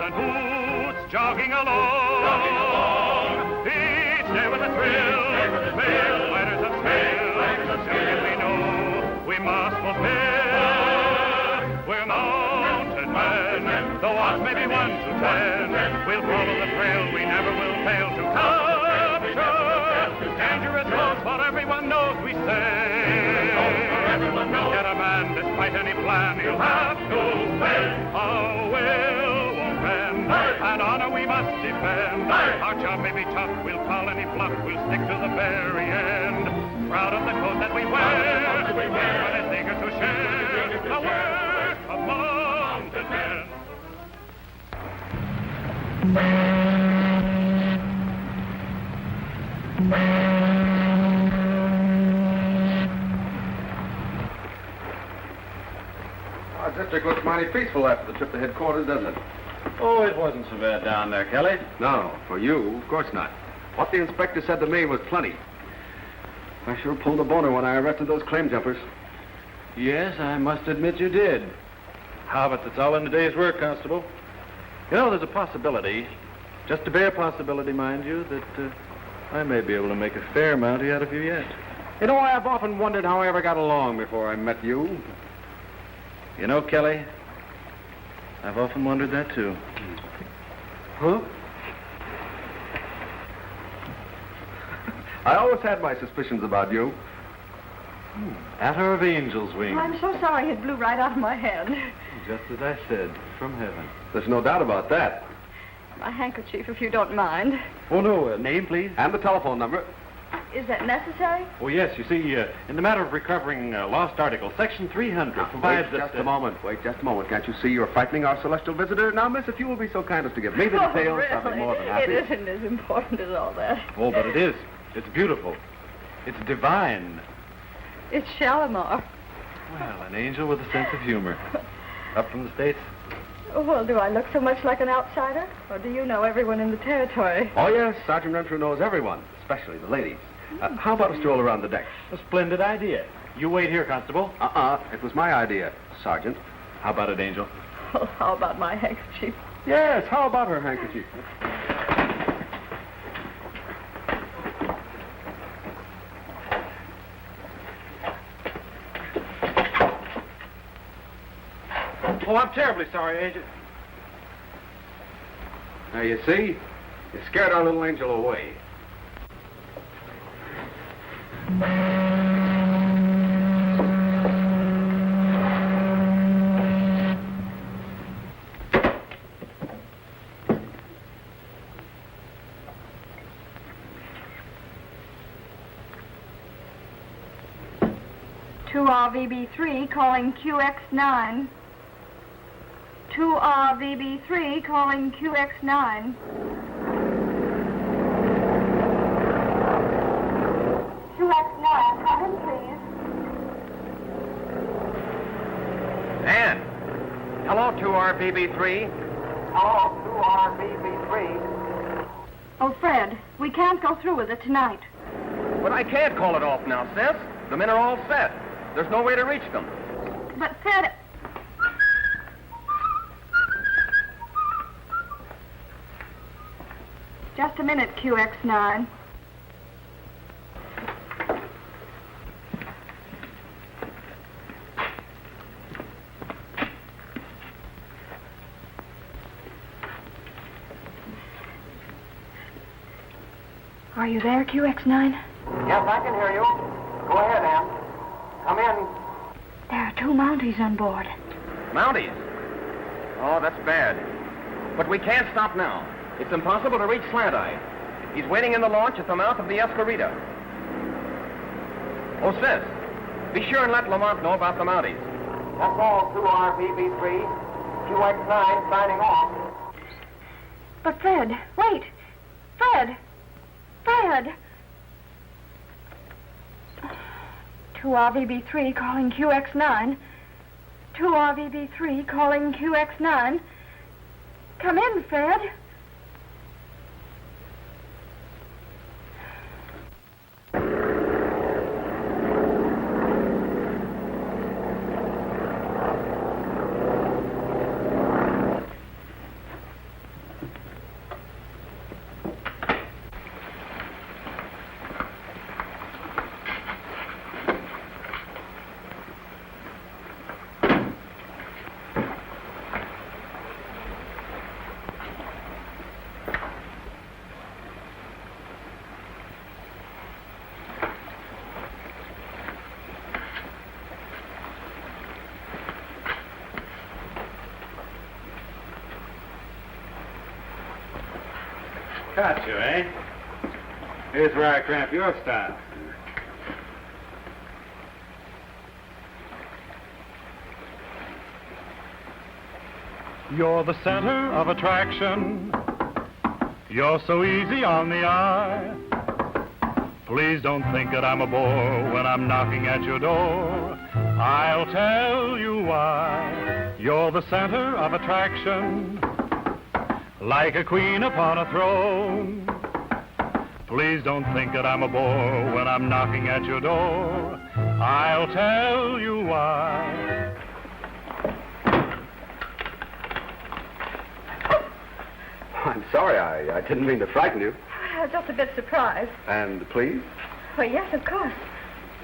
and hoots, jogging along. Each day with a thrill, fighters of skill, still we know we must fulfill. We're mounted men, the odds may be 1 to 10. We'll follow the trail, we never will fail to capture dangerous roads, for everyone knows we say. Get a man, despite any plan, he'll have to fail. Our will won't bend, and honor we must defend. Our job may be tough, we'll call any bluff, we'll stick to the very end. Proud of the code that we wear, but it's eager to share the work of mounted men. Our district looks mighty peaceful after the trip to headquarters, doesn't it? Oh, it wasn't so bad down there, Kelly. No, for you, of course not. What the inspector said to me was plenty. I sure pulled a boner when I arrested those claim jumpers. Yes, I must admit you did. How, but that's all in the day's work, Constable. You know, there's a possibility, just a bare possibility, mind you, that I may be able to make a fair Mountie out of you yet. You know, I've often wondered how I ever got along before I met you. You know, Kelly, I've often wondered that, too. Huh? I always had my suspicions about you. Atter of angel's wings. I'm so sorry it blew right out of my head. Just as I said, from heaven. There's no doubt about that. My handkerchief, if you don't mind. Oh, no, name, please? And the telephone number. Is that necessary? Oh, yes, you see, in the matter of recovering lost articles, Section 300 provides Wait that... just a moment. Wait just a moment. Can't you see you're frightening our celestial visitor? Now, miss, if you will be so kind as to give me the details, really? I'll be more than happy. It isn't as important as all that. Oh, but it is. It's beautiful. It's divine. It's Shalimar. Well, an angel with a sense of humor. Up from the States? Oh, well, do I look so much like an outsider? Or do you know everyone in the territory? Oh, yes, Sergeant Renfrew knows everyone, especially the ladies. How about a stroll around the deck? A splendid idea. You wait here, Constable. It was my idea, Sergeant. How about it, Angel? Well, how about my handkerchief? Yes, how about her handkerchief? Oh, I'm terribly sorry, Agent. Now, you see, you scared our little angel away. Two RVB3 calling QX9. 2RVB3 calling QX9. QX9, come in, please. Dan. Hello, 2RVB3. Hello, 2RVB3. Oh, Fred, we can't go through with it tonight. But I can't call it off now, sis. The men are all set. There's no way to reach them. But, Fred... Just a minute, QX9. Are you there, QX9? Yes, I can hear you. Go ahead, Ann. Come in. There are two Mounties on board. Mounties? Oh, that's bad. But we can't stop now. It's impossible to reach Slant Eye. He's waiting in the launch at the mouth of the Escarita. Oh, sis, be sure and let Lamont know about the Mounties. That's all, 2RVB3. QX9 signing off. But, Fred, wait. Fred! Fred! 2RVB3 calling QX9. 2RVB3 calling QX9. Come in, Fred. Got you, eh? Here's where I cramp your style. You're the center of attraction. You're so easy on the eye. Please don't think that I'm a bore when I'm knocking at your door. I'll tell you why. You're the center of attraction, like a queen upon a throne. Please don't think that I'm a bore when I'm knocking at your door. I'll tell you why. I'm sorry, I didn't mean to frighten you. Just a bit surprised. And please? Well, yes, of course.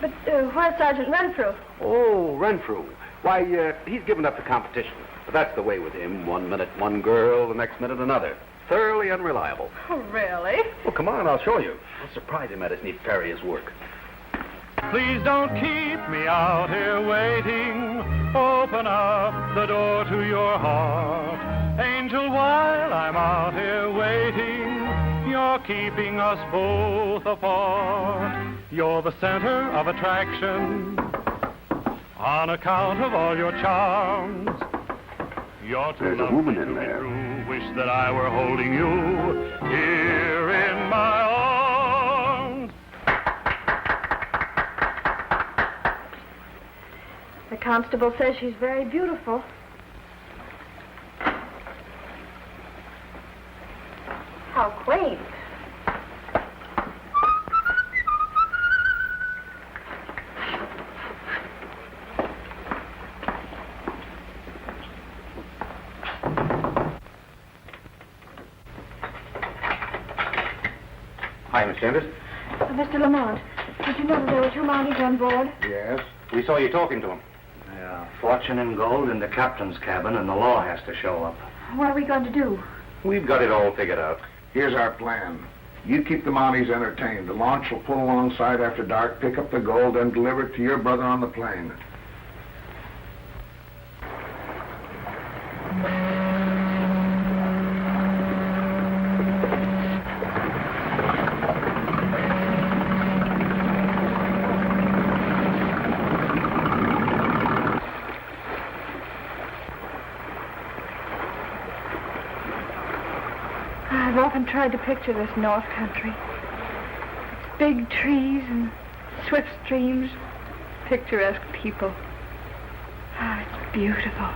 But where's Sergeant Renfrew? Oh, Renfrew. Why, he's given up the competition. But that's the way with him. 1 minute one girl, the next minute another. Thoroughly unreliable. Oh, really? Well, come on, I'll show you. I'll surprise him at his nefarious work. Please don't keep me out here waiting. Open up the door to your heart. Angel, while I'm out here waiting, you're keeping us both apart. You're the center of attraction on account of all your charms. You're too There's a woman in lovely to be there. true. Wish that I were holding you here in my arms. The constable says she's very beautiful. How quaint. Hi, Miss Chambers. Mr. Lamont, did you know that there were 2 Mounties on board? Yes? We saw you talking to him. Yeah, fortune in gold in the captain's cabin, and the law has to show up. What are we going to do? We've got it all figured out. Here's our plan. You keep the Mounties entertained. The launch will pull alongside after dark, pick up the gold, and deliver it to your brother on the plane. I've often tried to picture this North Country. Big trees and swift streams, picturesque people. Ah, it's beautiful.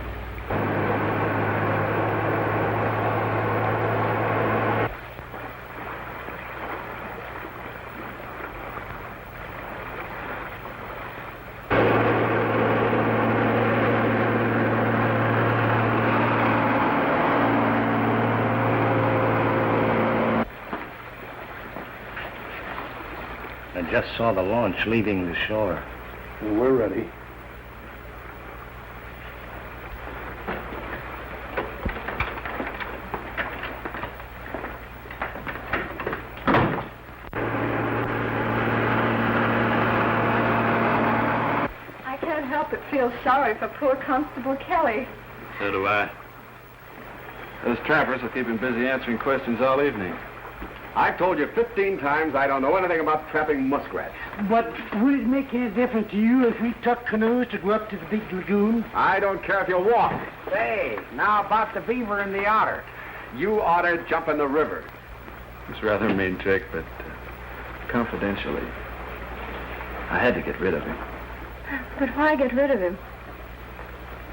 I just saw the launch leaving the shore. We're ready. I can't help but feel sorry for poor Constable Kelly. So do I. Those trappers will keep him busy answering questions all evening. I've told you 15 times I don't know anything about trapping muskrats. But would it make any difference to you if we took canoes to go up to the big lagoon? I don't care if you walk. Say, now about the beaver and the otter. You ought to jump in the river. It's rather a mean trick, but confidentially, I had to get rid of him. But why get rid of him?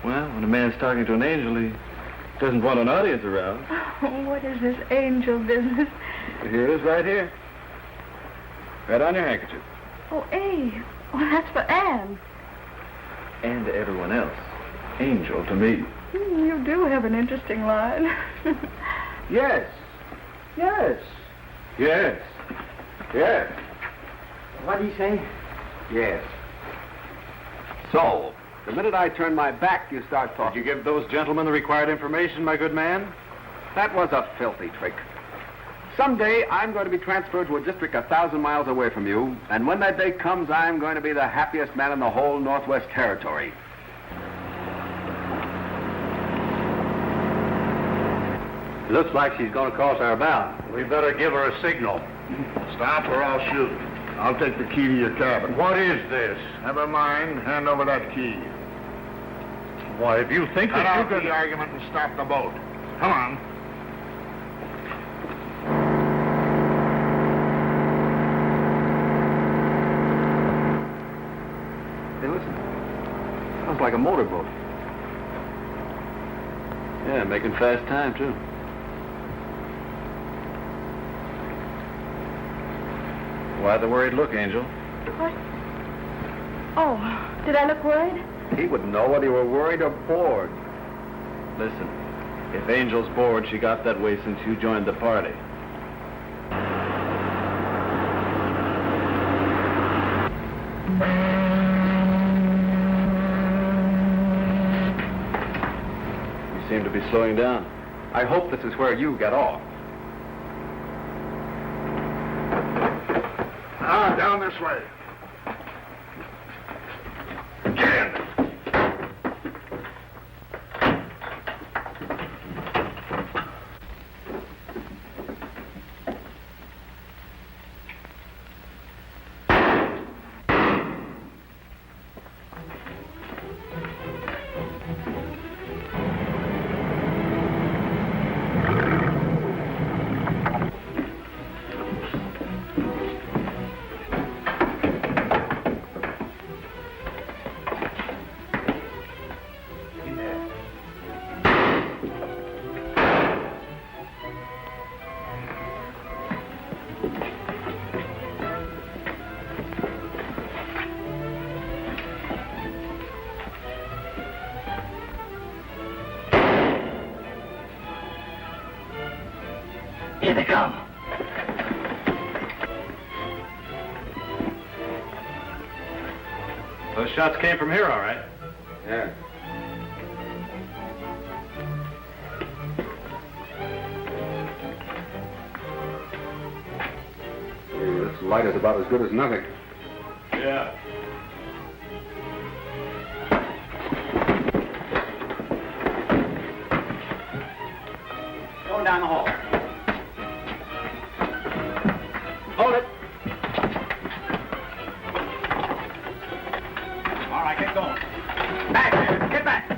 Well, when a man's talking to an angel, he doesn't want an audience around. Oh, what is this angel business? Here it is right here. Right on your handkerchief. Oh, A. Well, that's for Anne. And to everyone else. Angel to me. You do have an interesting line. Yes. Yes. Yes. Yes. What do you say? Yes. So, the minute I turn my back, you start talking. Did you give those gentlemen the required information, my good man? That was a filthy trick. Someday, I'm going to be transferred to a district 1,000 miles away from you, and when that day comes, I'm going to be the happiest man in the whole Northwest Territory. Looks like she's going to cross our bow. We better give her a signal. Stop or I'll shoot. I'll take the key to your cabin. What is this? Never mind. Hand over that key. Why, if you think Cut that off you the argument and stop the boat. Come on. Hey, listen. Sounds like a motorboat. Yeah, making fast time, too. Why the worried look, Angel? What? Oh, did I look worried? He wouldn't know whether you were worried or bored. Listen, if Angel's bored, she got that way since you joined the party. You seem to be slowing down. I hope this is where you get off. Ah, down this way. Get in. Here they come. Those shots came from here, all right. Yeah. Hey, this light is about as good as nothing. Yeah. Going down the hall. Hold it. All right, get going. Back there. Get back.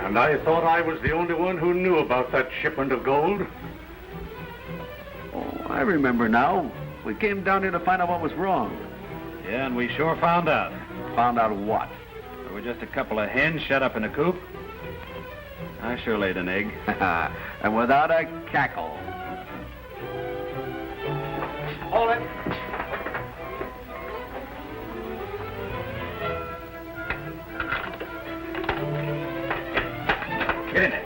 And I thought I was the only one who knew about that shipment of gold. Oh, I remember now. We came down here to find out what was wrong. Yeah, and we sure found out. Found out what? There were just a couple of hens shut up in a coop. I sure laid an egg. And without a cackle. Hold it. Get in there.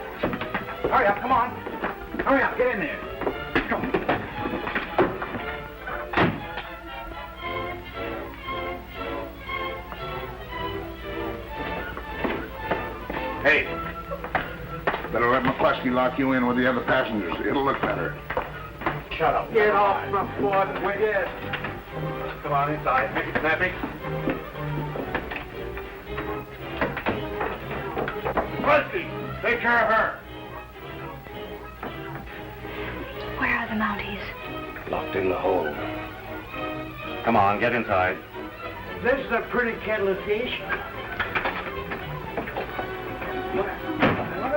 Hurry up, come on. Hurry up, get in there. Come on. Hey, better let McCluskey lock you in with the other passengers. It'll look better. Shut up. Get off my foot, will you? Come on inside. Make it snappy. McCluskey, take care of her. Where are the Mounties? Locked in the hold. Come on, get inside. This is a pretty kettle of fish.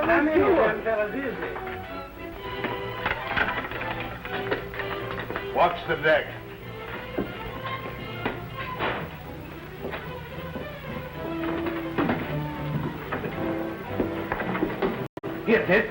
How many of them fellas is there? Watch the deck. Here, Ted.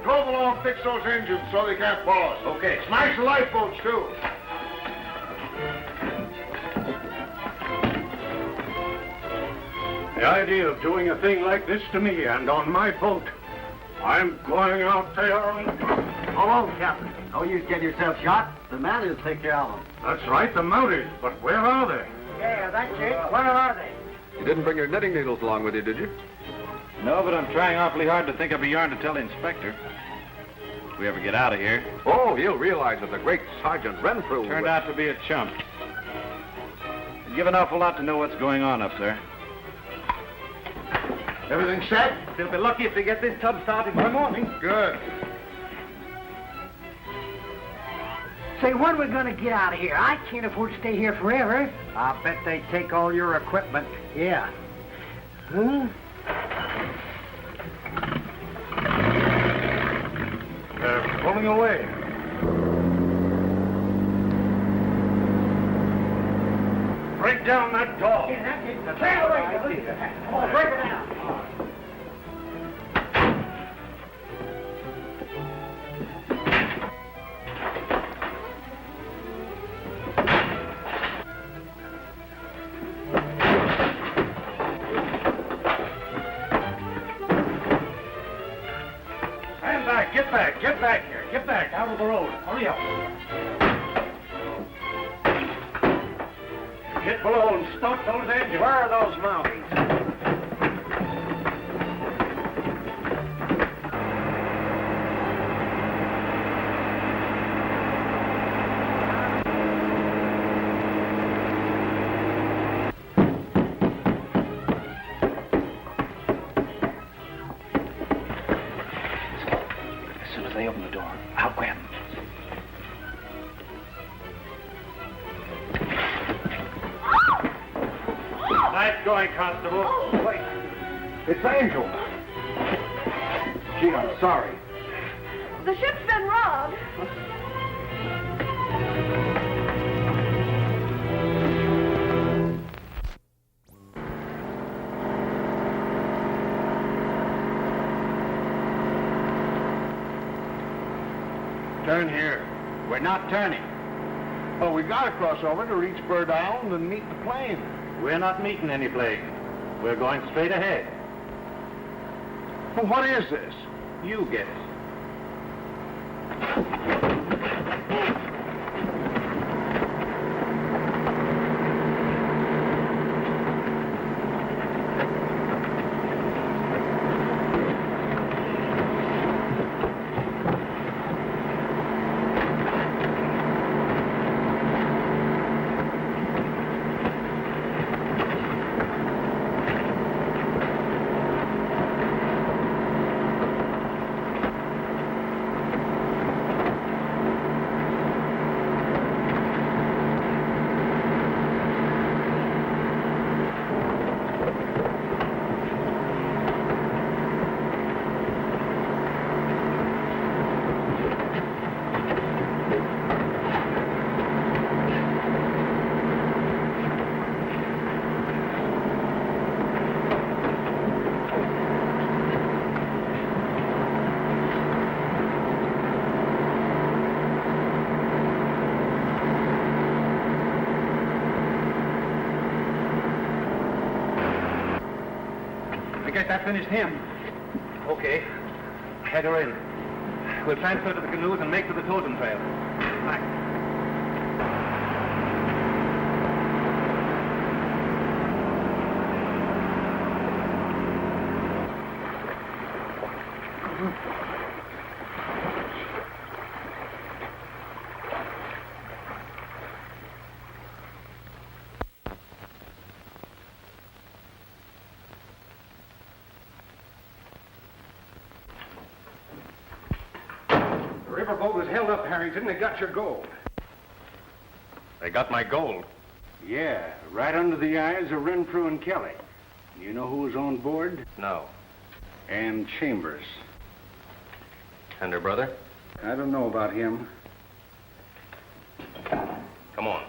Drove along, fix those engines so they can't follow us. Okay. Smash the lifeboats, too. The idea of doing a thing like this to me and on my boat. I'm going out there and... Hold on, Captain. No use getting yourself shot. The Mounties will take care of them. That's right, the Mounties. But where are they? Yeah, that's it. Where are they? You didn't bring your knitting needles along with you, did you? No, but I'm trying awfully hard to think of a yarn to tell the inspector. If we ever get out of here. Oh, he'll realize that the great Sergeant Renfrew Turned out to be a chump. He'd give an awful lot to know what's going on up there. Everything set? They'll be lucky if they get this tub started by morning. Good. Say, when are we going to get out of here? I can't afford to stay here forever. I'll bet they take all your equipment. Yeah. Huh? They're pulling away. Break down that door. Yeah, that's it. Tear it away. Oh, break it down. Stand back. Get back. Get back here. Get back. Out of the road. Hurry up. Get below and stop those engines. Where are those Mounties? As soon as they open the door, I'll grab them. Nice going, Constable. Wait. It's Angel. Gee, I'm sorry. The ship's been robbed. Turn here. We're not turning. Oh, we gotta cross over to reach Bird Island and meet the plane. We're not meeting any plane. We're going straight ahead. Well, what is this? You guess. I guess that finished him. Okay. Head her in. We'll transfer to the canoes and make for the totem trail. Back. The riverboat was held up, Harrington. They got your gold. They got my gold. Yeah, right under the eyes of Renfrew and Kelly. You know who was on board? No. And Chambers. And her brother? I don't know about him. Come on.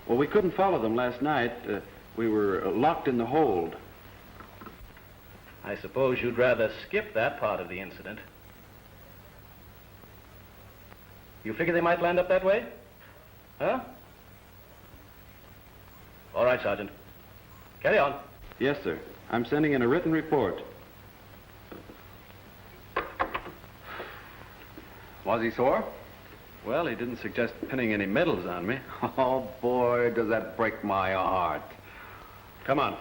Well, we couldn't follow them last night. We were locked in the hold. I suppose you'd rather skip that part of the incident. You figure they might land up that way? Huh? All right, Sergeant. Carry on. Yes, sir. I'm sending in a written report. Was he sore? Well, he didn't suggest pinning any medals on me. Oh, boy, does that break my heart. Come on.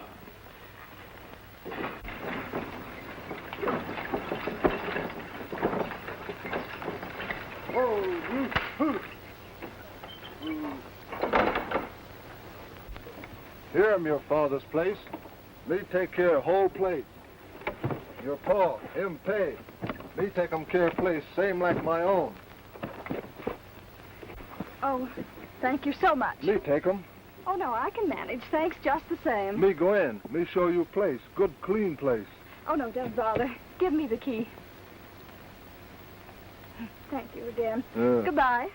Here am your father's place. Me take care of whole place. Your pa, him pay. Me take care of place same like my own. Oh, thank you so much. Me take 'em. Oh, no, I can manage. Thanks just the same. Me go in. Me show you place. Good, clean place. Oh, no, don't bother. Give me the key. Thank you again. Goodbye.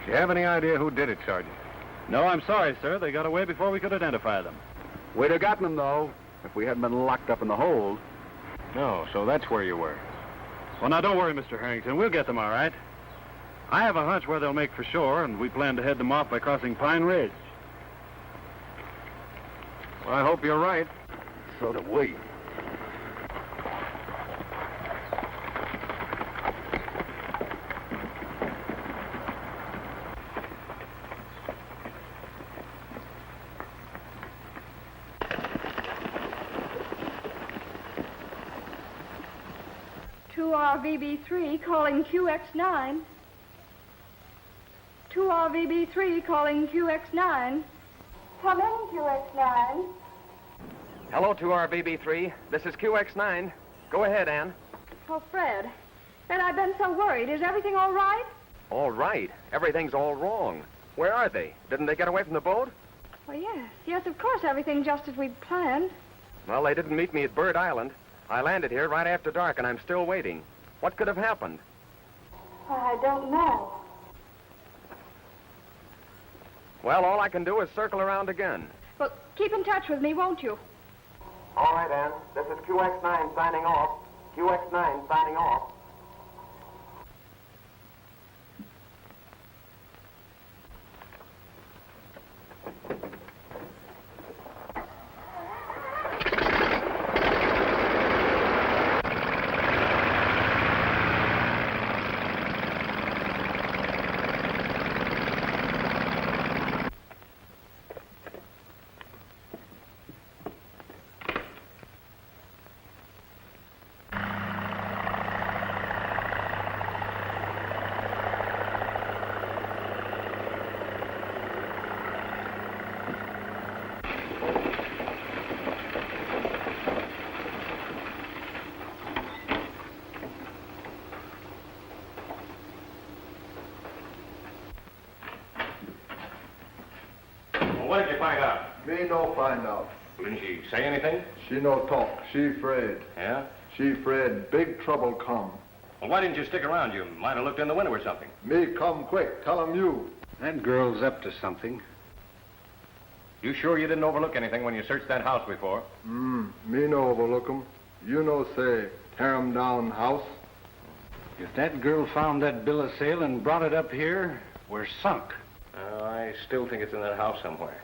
Do you have any idea who did it, Sergeant? No, I'm sorry, sir. They got away before we could identify them. We'd have gotten them, though, if we hadn't been locked up in the hold. No, so that's where you were. Well, now, don't worry, Mr. Harrington. We'll get them all right. I have a hunch where they'll make for shore, and we plan to head them off by crossing Pine Ridge. Well, I hope you're right. So do we. RVB3 calling QX9. 2 RVB3 calling QX9. Come in, QX9. Hello, 2RBB3. This is QX9. Go ahead, Ann. Oh, Fred. Fred, I've been so worried. Is everything all right? All right. Everything's all wrong. Where are they? Didn't they get away from the boat? Well, yes. Yes, of course, everything just as we'd planned. Well, they didn't meet me at Bird Island. I landed here right after dark, and I'm still waiting. What could have happened? I don't know. Well, all I can do is circle around again. Well, keep in touch with me, won't you? All right, Ann. This is QX9 signing off. QX9 signing off. What did you find out? Me no find out. Didn't she say anything? She no talk. She afraid. Yeah? She afraid big trouble come. Well, why didn't you stick around? You might have looked in the window or something. Me come quick. Tell 'em you. That girl's up to something. You sure you didn't overlook anything when you searched that house before? Me no overlook 'em. You no say tear 'em down house. If that girl found that bill of sale and brought it up here, we're sunk. I still think it's in that house somewhere.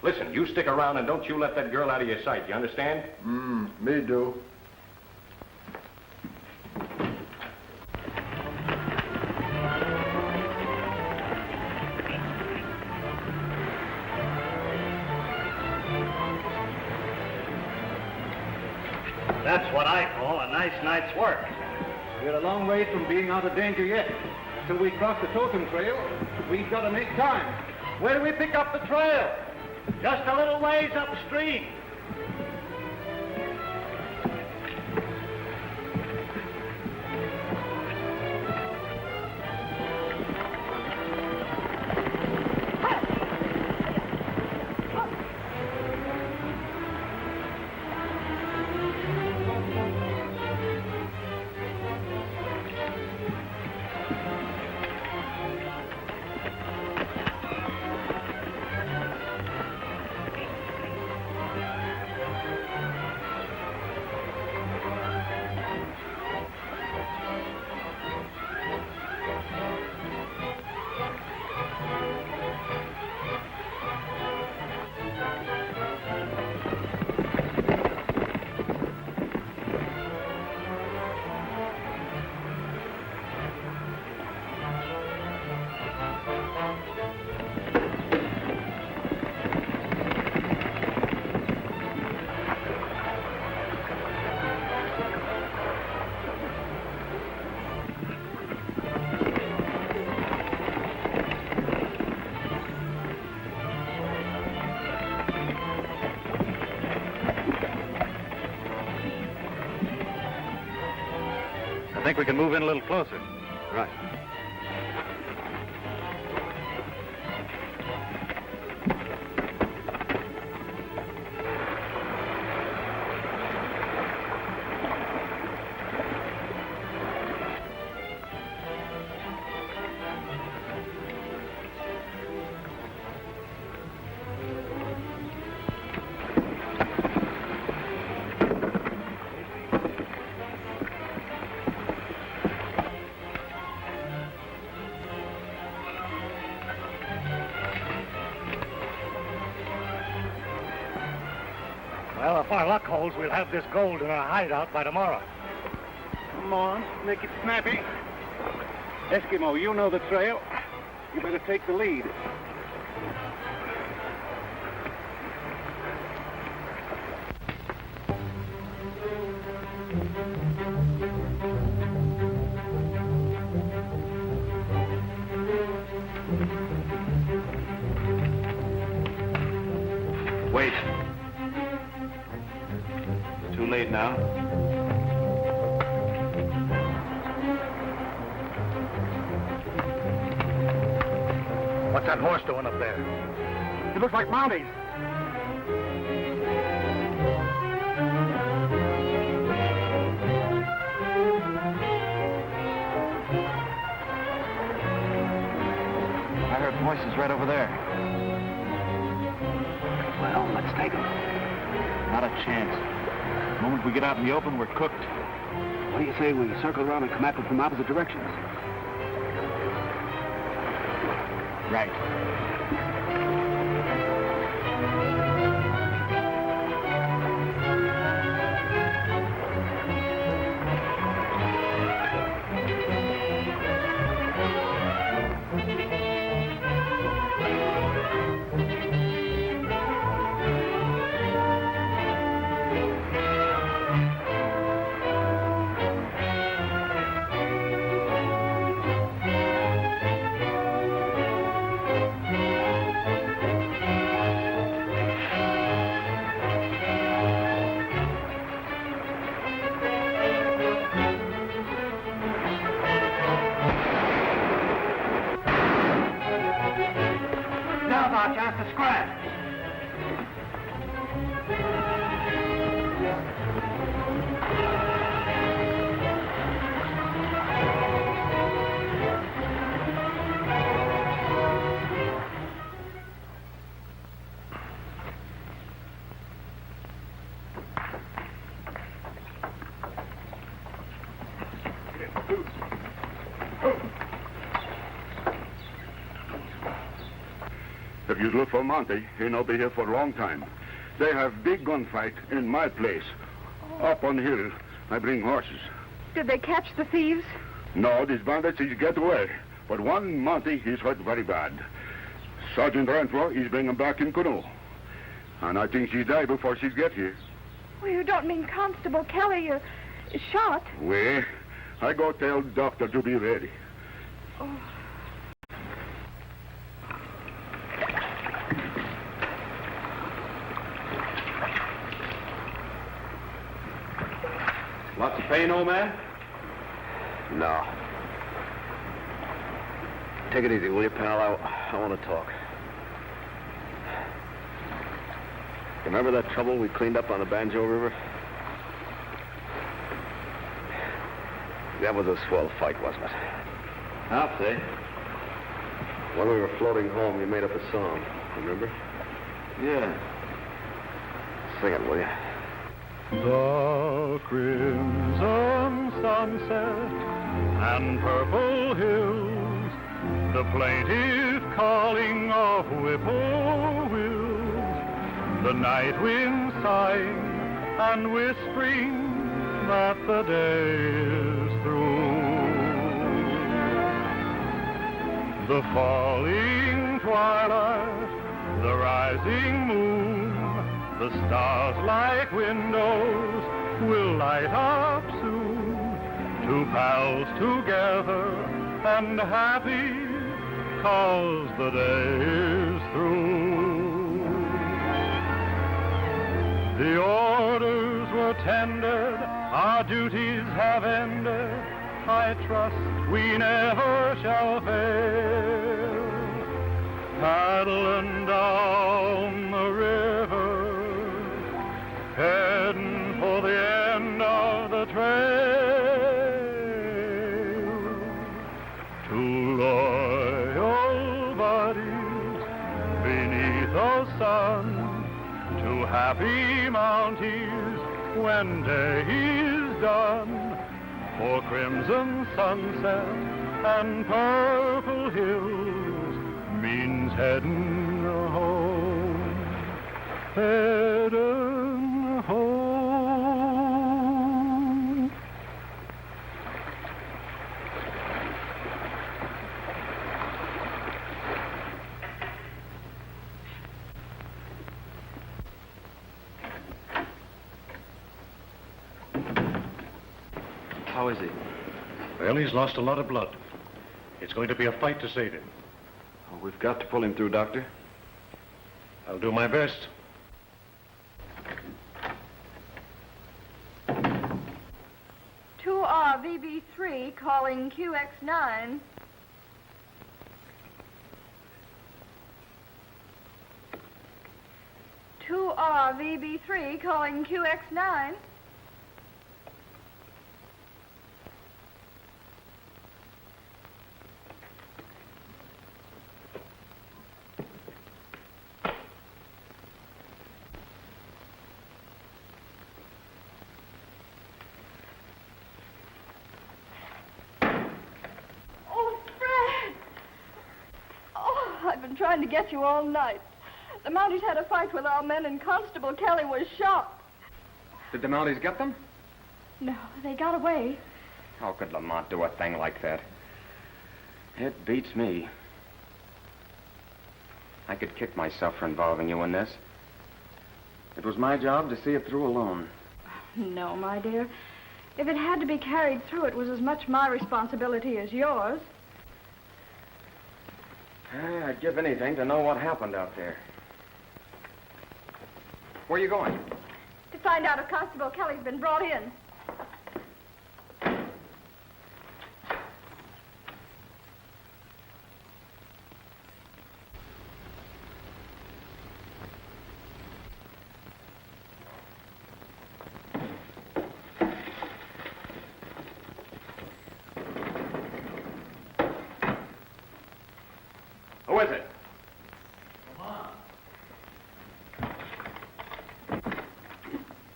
Listen, you stick around and don't you let that girl out of your sight. You understand? Me do. That's what I call a nice night's work. We're a long way from being out of danger yet. Till we cross the totem trail, we've got to make time. Where do we pick up the trail? Just a little ways upstream. think we can move in a little closer. Right. Well, if our luck holds, we'll have this gold in our hideout by tomorrow. Come on, make it snappy. Eskimo, you know the trail. You better take the lead. Wait. Too late now. What's that horse doing up there? It looks like Mounties. I heard voices right over there. Well, let's take them. Not a chance. The moment we get out in the open, we're cooked. What do you say we circle around and come at them from opposite directions? Right. Now's our chance to scratch. If you look for Monty, he'll not be here for a long time. They have big gunfight in my place. Up on hill, I bring horses. Did they catch the thieves? No, these bandits, he's get away. But one Monty, he's hurt very bad. Sergeant Renfrew, he's bring him back in canoe. And I think she die before she get here. Oh, you don't mean Constable Kelly shot? Well, I go tell doctor to be ready. Oh. Lots of pain, old man? No. Take it easy, will you, pal? I want to talk. Remember that trouble we cleaned up on the Banjo River? That was a swell fight, wasn't it? I'll say. When we were floating home, you made up a song. Remember? Yeah. Sing it, will you? The crimson sunset and purple hills, the plaintive calling of whippoorwills, the night wind sighing and whispering that the day is through, the falling twilight, the rising moon, the stars like windows will light up soon. Two pals together and happy 'cause the day is through. The orders were tendered, our duties have ended. I trust we never shall fail. Paddling down the river, heading for the end of the trail. Two loyal buddies beneath the sun, two happy Mounties when day is done. For crimson sunset and purple hills means heading home, heading home. How is he? Well, he's lost a lot of blood. It's going to be a fight to save him. Oh, we've got to pull him through, Doctor. I'll do my best. Two RVB3 calling QX9. Two RVB3 calling QX9. I've been trying to get you all night. The Mounties had a fight with our men and Constable Kelly was shot. Did the Mounties get them? No, they got away. How could Lamont do a thing like that? It beats me. I could kick myself for involving you in this. It was my job to see it through alone. No, my dear. If it had to be carried through, it was as much my responsibility as yours. I'd give anything to know what happened out there. Where are you going? To find out if Constable Kelly's been brought in. Who is it?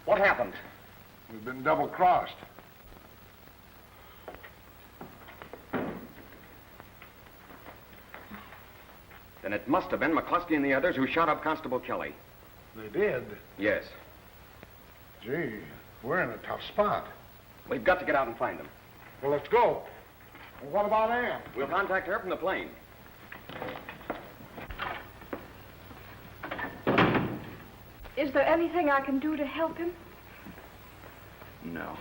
What happened? We've been double-crossed. Then it must have been McCluskey and the others who shot up Constable Kelly. They did? Yes. Gee, we're in a tough spot. We've got to get out and find them. Well, let's go. Well, what about Ann? We'll contact her from the plane. Is there anything I can do to help him? No.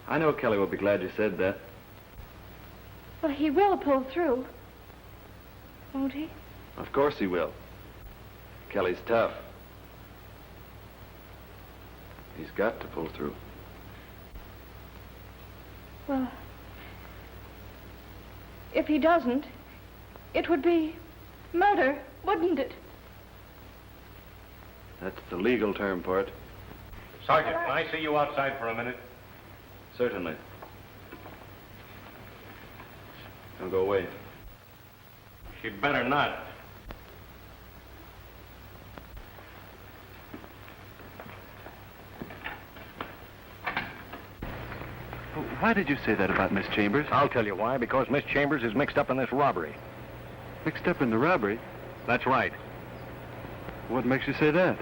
I know Kelly will be glad you said that. Well, he will pull through. Won't he? Of course he will. Kelly's tough. He's got to pull through. Well, if he doesn't, it would be murder, wouldn't it? That's the legal term for it. Sergeant, can I see you outside for a minute? Certainly. Don't go away. She'd better not. Why did you say that about Miss Chambers? I'll tell you why. Because Miss Chambers is mixed up in this robbery. Mixed up in the robbery? That's right. What makes you say that?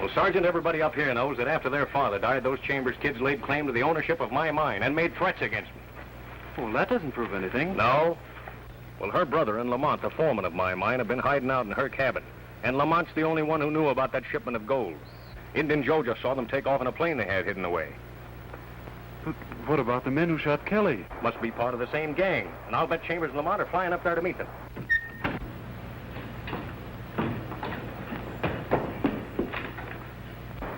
Well, Sergeant, everybody up here knows that after their father died, those Chambers kids laid claim to the ownership of my mine and made threats against me. Well, that doesn't prove anything. No? Well, her brother and Lamont, the foreman of my mine, have been hiding out in her cabin. And Lamont's the only one who knew about that shipment of gold. Indian Joe just saw them take off in a plane they had hidden away. But what about the men who shot Kelly? Must be part of the same gang. And I'll bet Chambers and Lamont are flying up there to meet them.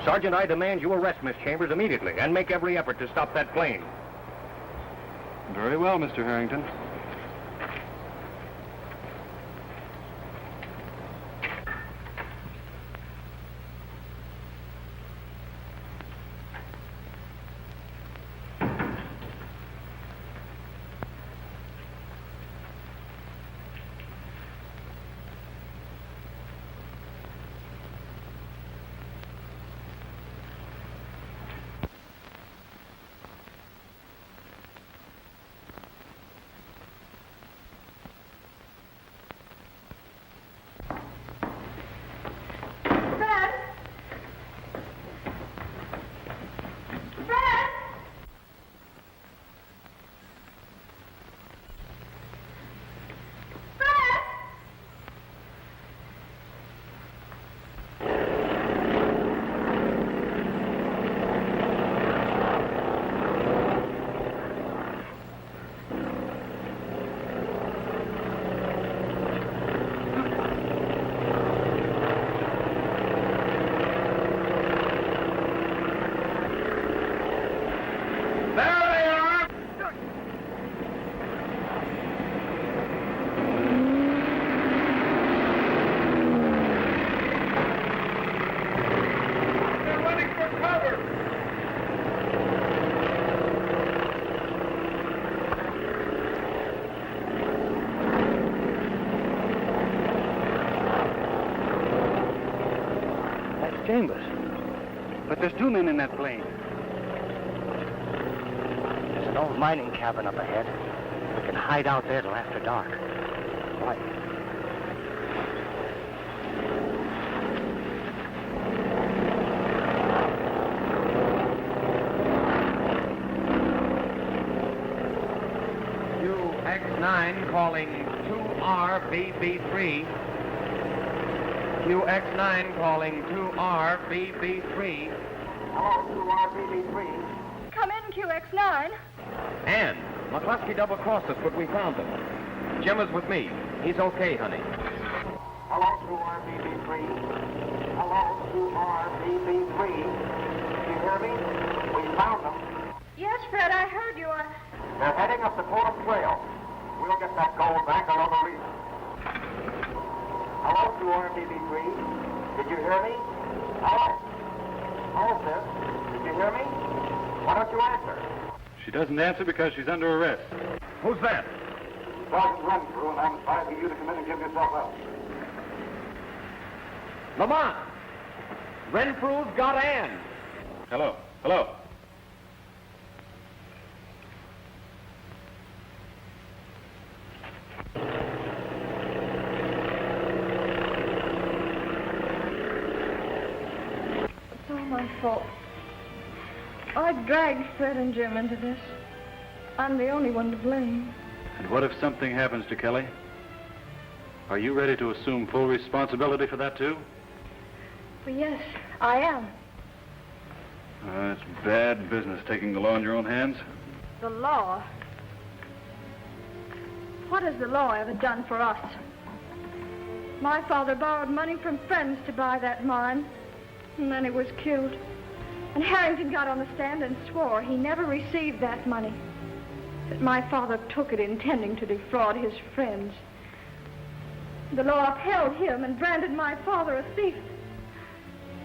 Sergeant, I demand you arrest Miss Chambers immediately and make every effort to stop that plane. Very well, Mr. Harrington. Chambers. But there's two men in that plane. There's an old mining cabin up ahead. We can hide out there till after dark. Right. UX9 calling 2RBB3. UX9 calling 2RBB3. Hello, 2RBB3. Come in, QX9. And McCluskey double-crossed us, but we found him. Jim is with me. He's okay, honey. Hello, 2RBB3. Hello, 2RBB3. Did you hear me? We found them. Yes, Fred, I heard you. They're heading up the Totem Trail. We'll get that gold back another reason. Hello, 2RBB3. Did you hear me? Hello. Hello, sis. Did you hear me? Why don't you answer? She doesn't answer because she's under arrest. Who's that? Sergeant Renfrew, and I'm advising you to come in and give yourself up. Lamont! Renfrew's got Ann. Hello. Hello. It's all my fault. I dragged Fred and Jim into this. I'm the only one to blame. And what if something happens to Kelly? Are you ready to assume full responsibility for that, too? Well, yes, I am. It's bad business taking the law in your own hands. The law? What has the law ever done for us? My father borrowed money from friends to buy that mine, and then he was killed. And Harrington got on the stand and swore he never received that money, that my father took it intending to defraud his friends. The law upheld him and branded my father a thief.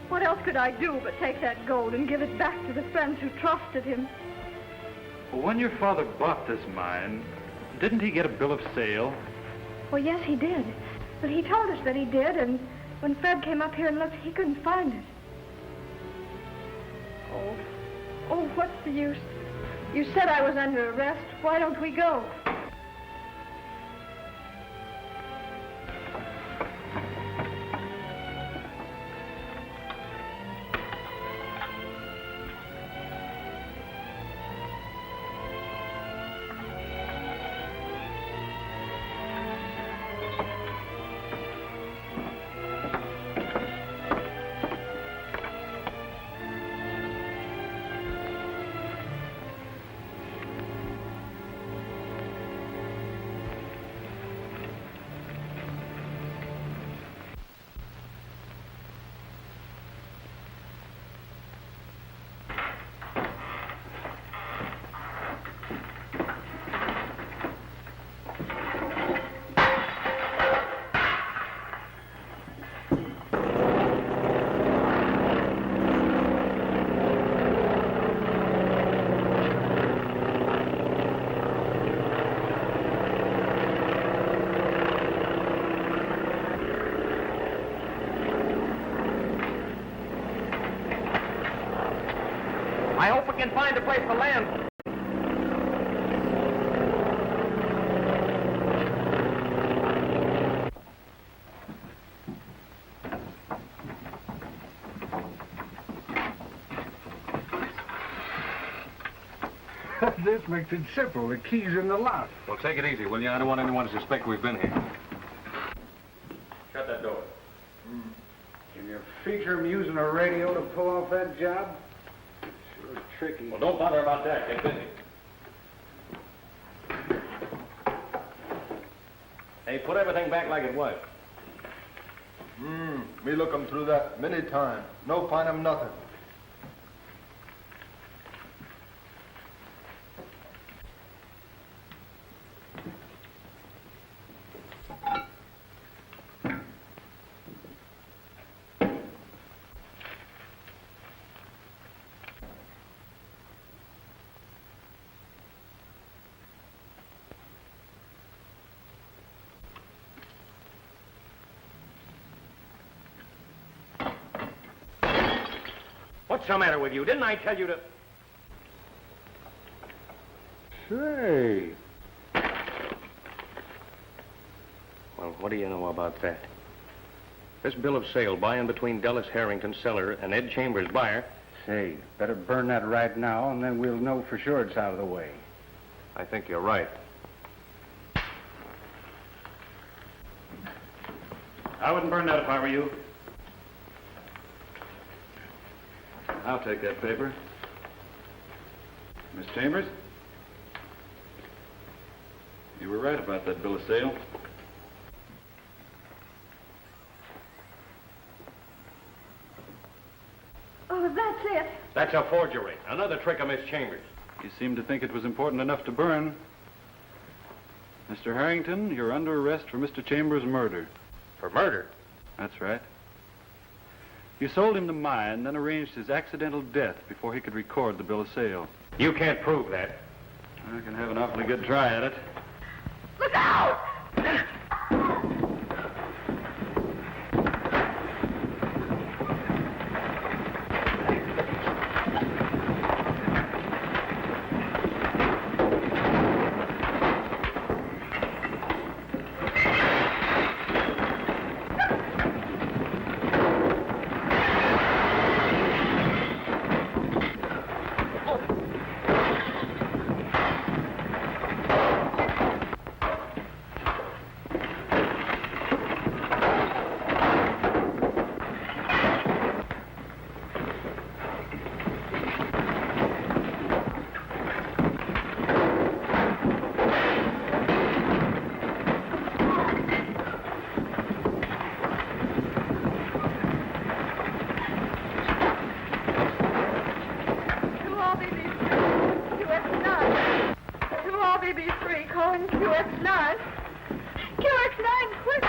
What else could I do but take that gold and give it back to the friends who trusted him? Well, when your father bought this mine, didn't he get a bill of sale? Well, yes, he did. But he told us that he did, and when Fred came up here and looked, he couldn't find it. Oh, what's the use? You said I was under arrest. Why don't we go? we can find a place to land. This makes it simple. The key's in the lock. Well, take it easy, will you? I don't want anyone to suspect we've been here. Shut that door. Can you feature him using a radio to pull off that job? Sure tricky. Well, don't bother about that. Get busy. Hey, put everything back like it was. Me look 'em through that many times. No find 'em nothing. What's the matter with you? Didn't I tell you to... Say. Well, what do you know about that? This bill of sale, buying between Dallas Harrington, seller, and Ed Chambers, buyer. Say, better burn that right now, and then we'll know for sure it's out of the way. I think you're right. I wouldn't burn that if I were you. I'll take that paper. Miss Chambers? You were right about that bill of sale. Oh, that's it. That's a forgery. Another trick of Miss Chambers. You seem to think it was important enough to burn. Mr. Harrington, you're under arrest for Mr. Chambers' murder. For murder? That's right. You sold him the mine, then arranged his accidental death before he could record the bill of sale. You can't prove that. I can have an awfully good try at it. Look out! Calling QX9. QX9, quick!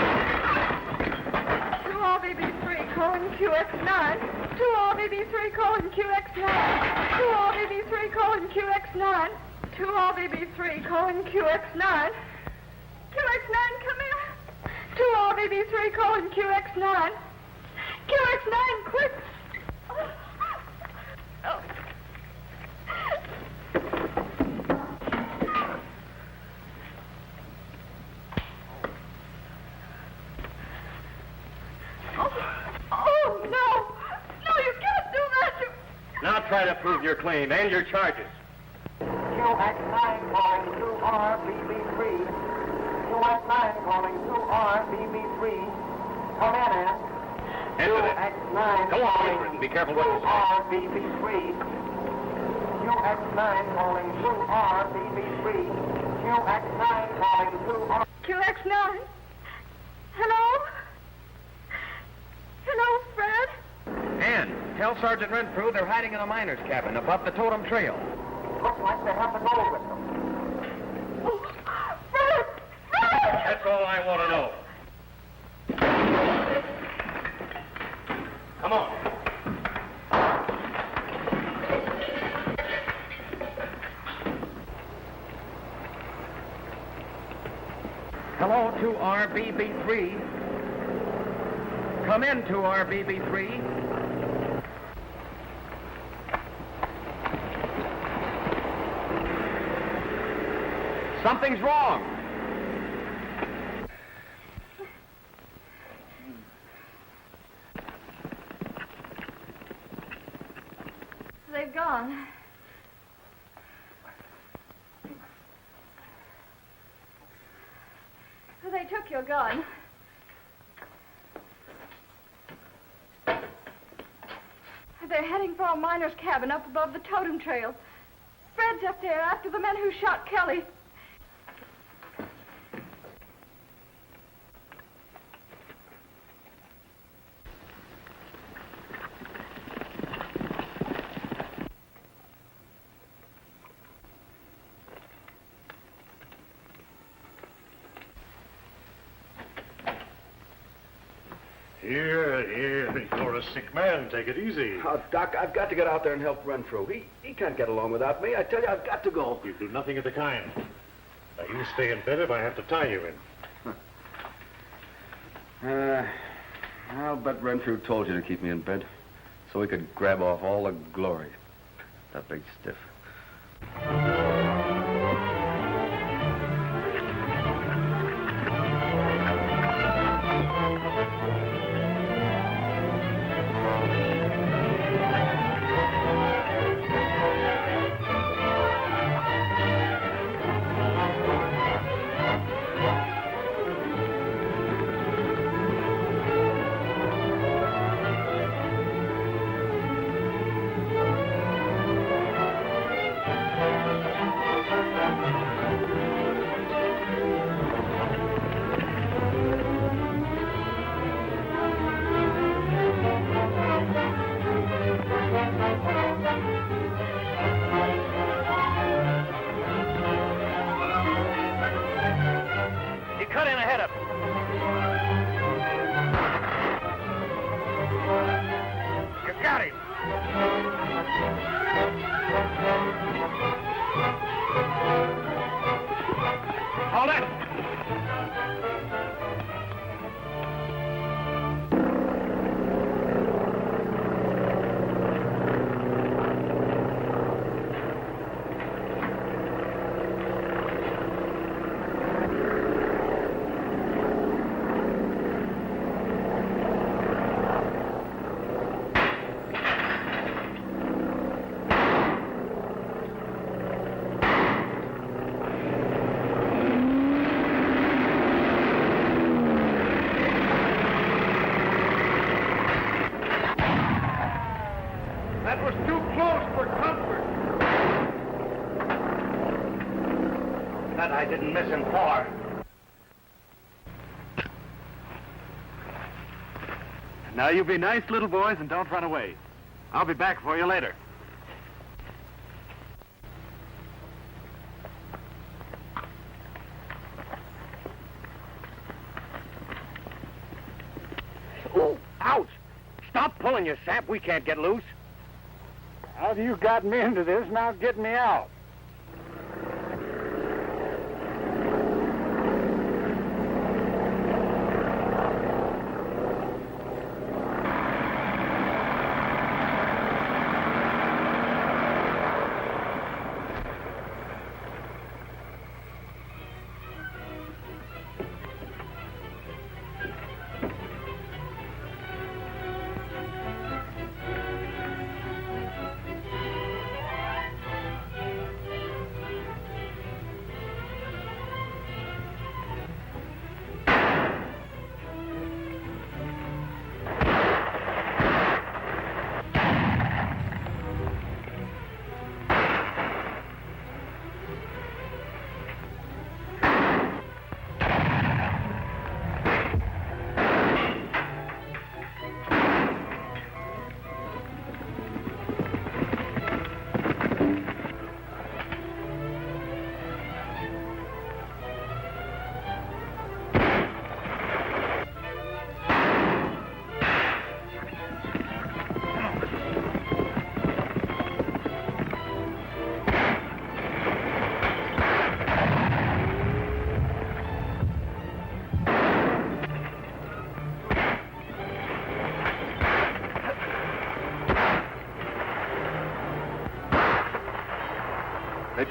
2RBB3 calling QX9. 2RBB3 calling QX9. 2RBB3 calling QX9. 2RBB3 calling QX9. QX9, come here. 2RBB3 calling QX9. QX9, quick! Oh. Now try to prove your claim and your charges. QX9 calling 2RBB3. QX9 calling 2RBB3. Come in, Ann. QX9 Go on, be careful what you say. 2RBB3. QX9 calling 2RBB3. QX9 calling 2R... QX9? Hello? Hello, Fred? Ann, tell Sergeant Renfrew they're hiding in a miner's cabin above the totem trail. Looks like they have the gold with them. Oh, Fred! Fred! That's all I want to know. Come on. Hello to RBB3. Come in to RBB3. Something's wrong. They've gone. They took your gun. They're heading for a miner's cabin up above the totem trail. Fred's up there after the men who shot Kelly. Here, you're a sick man. Take it easy. Oh, Doc, I've got to get out there and help Renfrew. He can't get along without me. I tell you, I've got to go. You do nothing of the kind. Now, you stay in bed if I have to tie you in. I'll bet Renfrew told you to keep me in bed so he could grab off all the glory. That big stiff. I didn't miss him far. Now you be nice little boys and don't run away. I'll be back for you later. Ooh, ouch! Stop pulling, you sap. We can't get loose. How you got me into this, now get me out.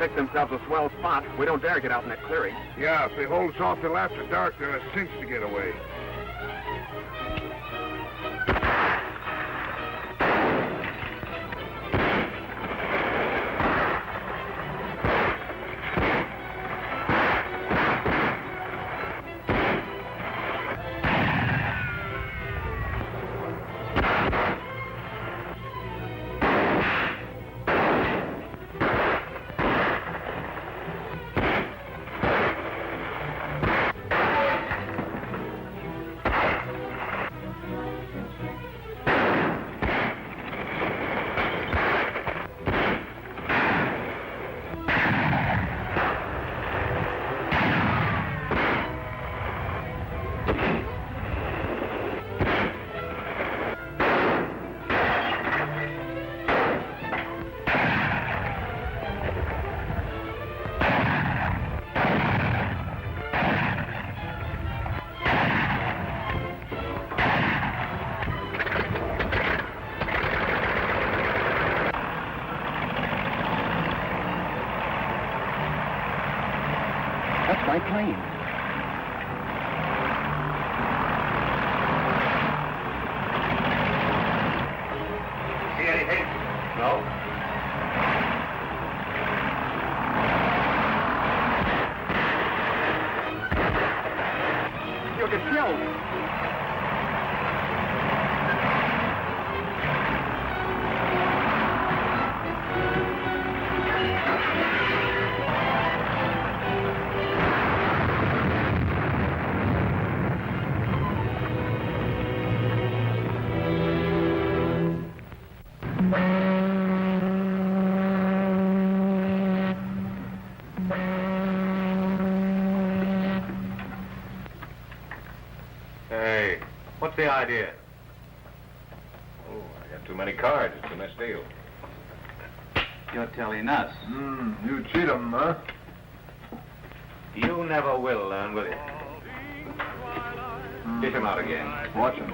picked themselves a swell spot. We don't dare get out in that clearing. Yeah, if they hold us off till after dark, they're a cinch to get away. That's my plane. See anything? No. You'll get killed. Hey, what's the idea? Oh, I got too many cards. It's a misdeal. You're telling us. You cheat 'em, huh? You never will learn, will you? Get him out again. Watch him.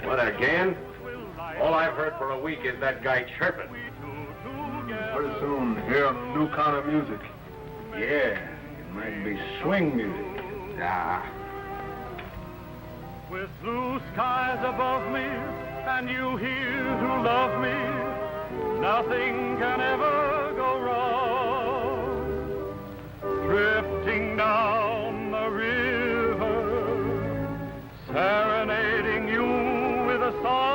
What, again? All I've heard for a week is that guy chirping. Pretty soon, hear new kind of music. Yeah, it might be swing music. With blue skies above me and you here who love me, nothing can ever go wrong. Drifting down the river, serenading you with a song.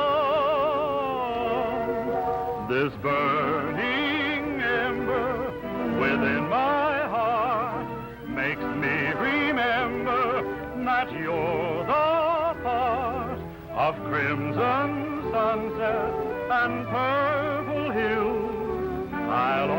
This burning ember within my heart makes me remember that you're the part of crimson sunset and purple hills I'll